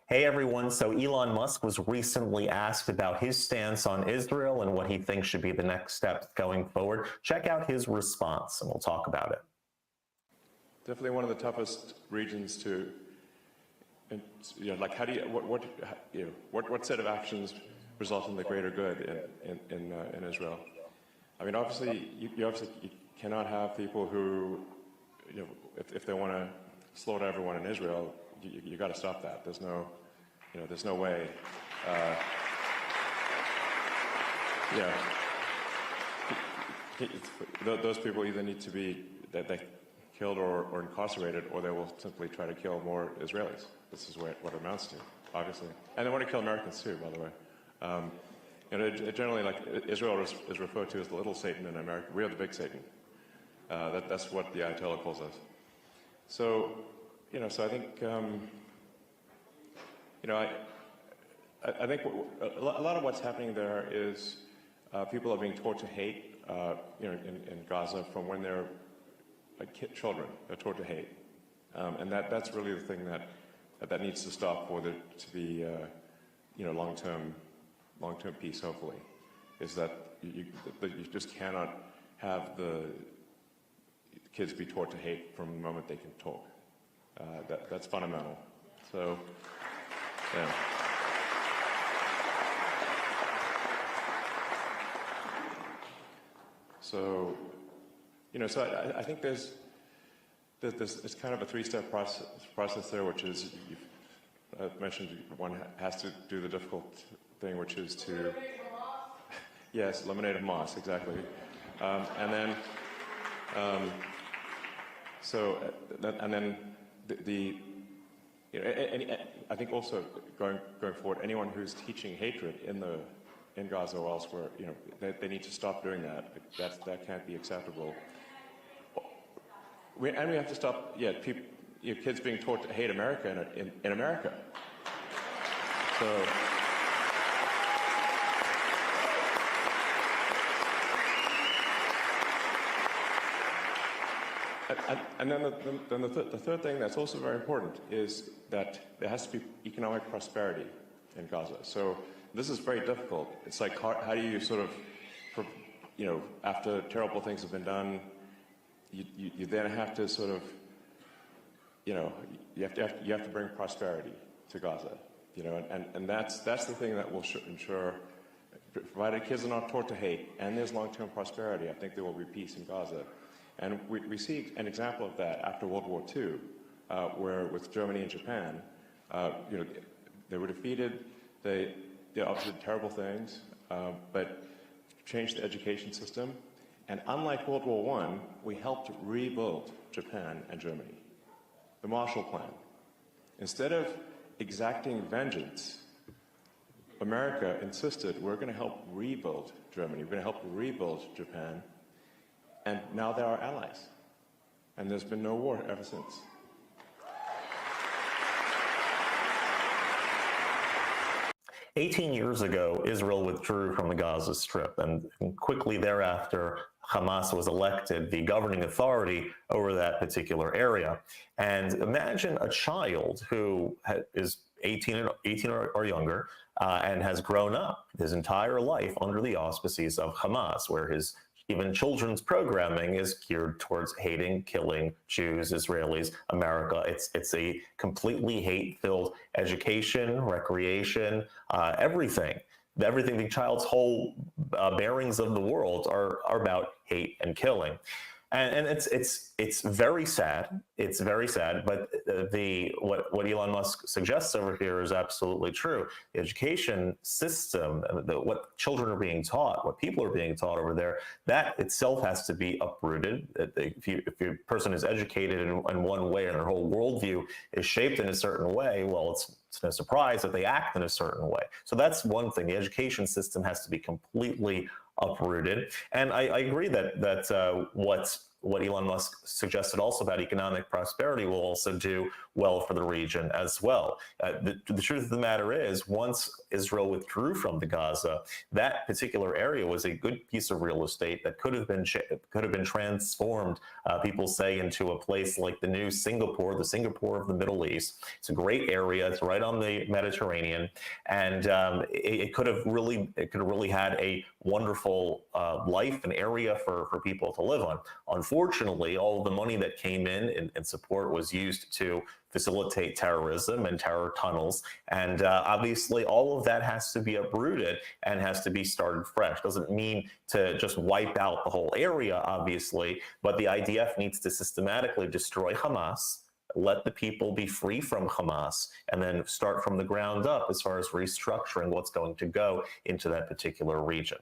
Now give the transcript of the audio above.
Hey everyone, so Elon Musk was recently asked about his stance on Israel and what he thinks should be the next steps going forward. Check out his response and we'll talk about it. Definitely one of the toughest regions to, like how do you, what set of actions result in the greater good in Israel? I mean, obviously, you cannot have people who, if they want to slaughter everyone in Israel, you got to stop that. There's no way. Those people either need to be killed or incarcerated, or they will simply try to kill more Israelis. This is what it amounts to, obviously. And they want to kill Americans too, by the way. Generally, like Israel is referred to as the little Satan in America. We are the big Satan. That's what the Ayatollah calls us. So, so I think, I think a lot of what's happening there is people are being taught to hate, in Gaza from when they're children. They're taught to hate, and that's really the thing that needs to stop for there to be, long-term peace. Hopefully, is that you just cannot have the kids be taught to hate from the moment they can talk. That's fundamental. So, yeah. So, so I think there's it's kind of a three-step process there, which is, I've mentioned, one has to do the difficult thing, which is to, yes, eliminate Hamas, exactly, and then, I think also going forward, anyone who's teaching hatred in Gaza or elsewhere, they need to stop doing that. That can't be acceptable. We have to stop, kids being taught to hate America in America. So. And then the third thing that's also very important is that there has to be economic prosperity in Gaza. So this is very difficult. It's like, how do you sort of, after terrible things have been done, you then have to sort of, you have to bring prosperity to Gaza, and that's the thing that will ensure, provided kids are not taught to hate and there's long-term prosperity, I think there will be peace in Gaza. And we see an example of that after World War II, where with Germany and Japan, they were defeated. They obviously did terrible things, but changed the education system. And unlike World War I, we helped rebuild Japan and Germany. The Marshall Plan. Instead of exacting vengeance, America insisted, we're going to help rebuild Germany. We're going to help rebuild Japan. And now they're our allies. And there's been no war ever since. "18 years ago, Israel withdrew from the Gaza Strip, and quickly thereafter, Hamas was elected the governing authority over that particular area. And imagine a child who is 18 or younger and has grown up his entire life under the auspices of Hamas, where his even children's programming is geared towards hating, killing Jews, Israelis, America. It's a completely hate-filled education, recreation, everything. The child's whole bearings of the world are about hate and killing. And it's very sad. It's very sad. But what Elon Musk suggests over here is absolutely true. The education system, what children are being taught, what people are being taught over there, that itself has to be uprooted. If a person is educated in one way and their whole worldview is shaped in a certain way, well, it's no surprise that they act in a certain way. So that's one thing. The education system has to be completely uprooted. And I agree that what what Elon Musk suggested also about economic prosperity will also do well for the region as well. The truth of the matter is, once Israel withdrew from the Gaza, that particular area was a good piece of real estate that could have been transformed, people say, into a place like the new Singapore, the Singapore of the Middle East. It's a great area. It's right on the Mediterranean, and it could have really had a wonderful life and area for people to live on. Unfortunately, all of the money that came in support was used to facilitate terrorism and terror tunnels. And obviously, all of that has to be uprooted and has to be started fresh. Doesn't mean to just wipe out the whole area, obviously, but the IDF needs to systematically destroy Hamas, let the people be free from Hamas, and then start from the ground up as far as restructuring what's going to go into that particular region.